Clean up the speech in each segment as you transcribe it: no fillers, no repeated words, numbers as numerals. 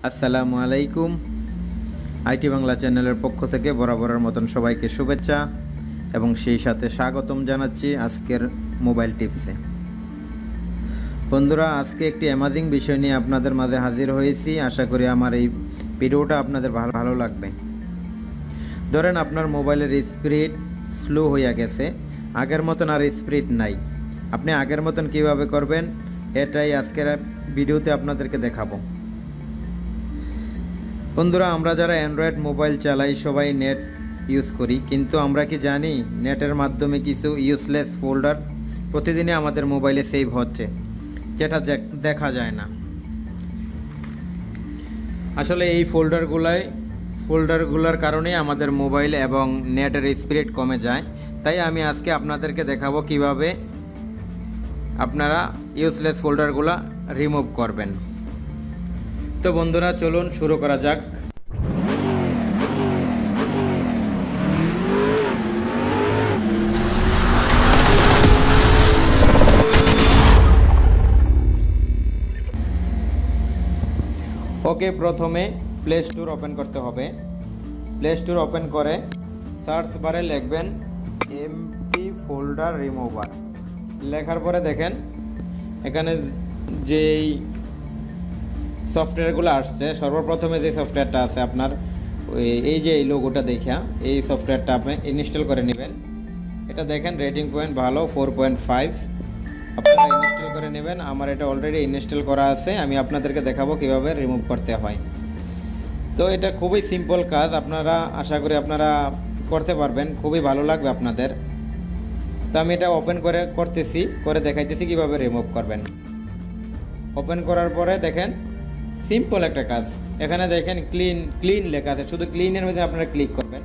আসসালামু আলাইকুম। আইটি বাংলা চ্যানেলের পক্ষ থেকে বরাবরের মতন সবাইকে শুভেচ্ছা এবং সেই সাথে স্বাগতম জানাচ্ছি আজকের মোবাইল টিপসে। বন্ধুরা, আজকে একটি অ্যামাজিং বিষয় নিয়ে আপনাদের মাঝে হাজির হয়েছি। আশা করি আমার এই ভিডিওটা আপনাদের ভালো লাগবে। ধরেন আপনার মোবাইলের স্পিড স্লো হয়ে গেছে, আগের মতন আর স্পিড নাই। আপনি আগের মতন কিভাবে করবেন এটাই আজকের ভিডিওতে আপনাদেরকে দেখাবো। বন্ধুরা, আমরা যারা অ্যান্ড্রয়েড মোবাইল চালাই সবাই নেট ইউজ করি, কিন্তু আমরা কি জানি নেটের মাধ্যমে কিছু ইউজলেস ফোল্ডার প্রতিদিনই আমাদের মোবাইলে সেভ হচ্ছে, যেটা দেখা যায় না। আসলে এই ফোল্ডারগুলোর কারণেই আমাদের মোবাইল এবং নেটের স্পিড কমে যায়। তাই আমি আজকে আপনাদেরকে দেখাবো কিভাবে আপনারা ইউজলেস ফোল্ডারগুলো রিমুভ করবেন। তো বন্ধুরা, চলুন শুরু করা যাক। ওকে, প্রথমে প্লে স্টোর ওপেন করতে হবে। প্লে স্টোর ওপেন করে সার্চ বারে লিখবেন এমপি ফোল্ডার রিমুভার। লেখার পরে দেখেন এখানে যেই সফটওয়্যারগুলো আসছে, সর্বপ্রথমে যে সফটওয়্যারটা আছে আপনার এই যে এই লোগোটা দেখা এই সফটওয়্যারটা আপনি ইনস্টল করে নেবেন। এটা দেখেন রেটিং পয়েন্ট ভালো 4.5, আপনারা ইনস্টল করে নেবেন। আমার এটা অলরেডি ইনস্টল করা আছে, আমি আপনাদেরকে দেখাবো কিভাবে রিমুভ করতে হয়। তো এটা খুবই সিম্পল কাজ, আপনারা আশা করি আপনারা করতে পারবেন, খুবই ভালো লাগবে আপনাদের। তো আমি এটা ওপেন করে দেখাইতেছি কিভাবে রিমুভ করবেন। ওপেন করার পরে দেখেন সিম্পল একটা কাজ, এখানে দেখেন ক্লিন লেখা আছে, শুধু ক্লিনের মধ্যে আপনারা ক্লিক করবেন।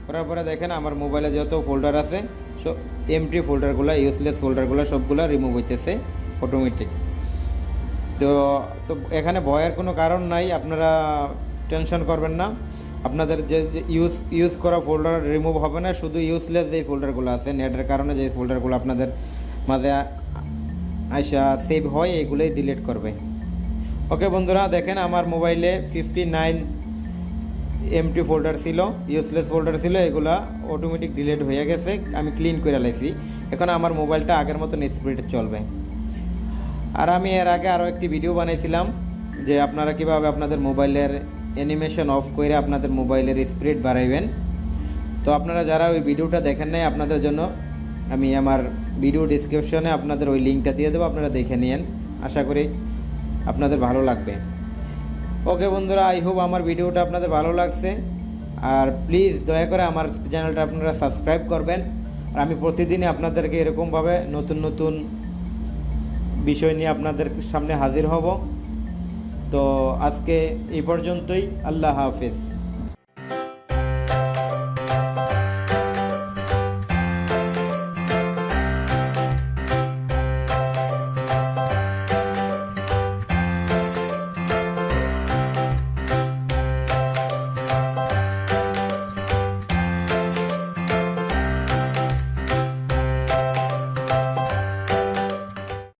করার পরে দেখেন আমার মোবাইলে যত ফোল্ডার আছে সব এমটি ফোল্ডারগুলো, ইউজলেস ফোল্ডারগুলো সবগুলো রিমুভ হইতেছে অটোমেটিক। তো এখানে ভয়ের কোনো কারণ নাই, আপনারা টেনশন করবেন না। আপনাদের যে ইউজ করা ফোল্ডার রিমুভ হবে না, শুধু ইউজলেস যেই ফোল্ডারগুলো আছে নেটের কারণে যে ফোল্ডারগুলো আপনাদের মাঝে আইসা সেভ হয় এগুলোই ডিলিট করবে। ওকে বন্ধুরা, দেখেন আমার মোবাইলে 59 এমটি ফোল্ডার ছিল, ইউজলেস ফোল্ডার ছিল, এগুলা অটোমেটিক ডিলিট হয়ে গেছে। আমি ক্লিন করে লাইছি, এখন আমার মোবাইলটা আগের মতন স্পিডে চলবে। আর আমি এর আগে আরও একটি ভিডিও বানিয়েছিলাম যে আপনারা কীভাবে আপনাদের মোবাইলের অ্যানিমেশন অফ করে আপনাদের মোবাইলের স্পিড বাড়াইবেন। তো আপনারা যারা ওই ভিডিওটা দেখেন নাই, আপনাদের জন্য আমি আমার ভিডিও ডিসক্রিপশনে আপনাদের ওই লিঙ্কটা দিয়ে দেবো, আপনারা দেখে নিন। আশা করি আপনাদের ভালো লাগবে। ওকে বন্ধুরা, আই হোপ আমার ভিডিওটা আপনাদের ভালো লাগছে। আর প্লিজ দয়া করে আমার চ্যানেলটা আপনারা সাবস্ক্রাইব করবেন। আর আমি প্রতিদিনই আপনাদেরকে এরকমভাবে নতুন নতুন বিষয় নিয়ে আপনাদের সামনে হাজির হব। তো আজকে এই পর্যন্তই, আল্লাহ হাফেজ।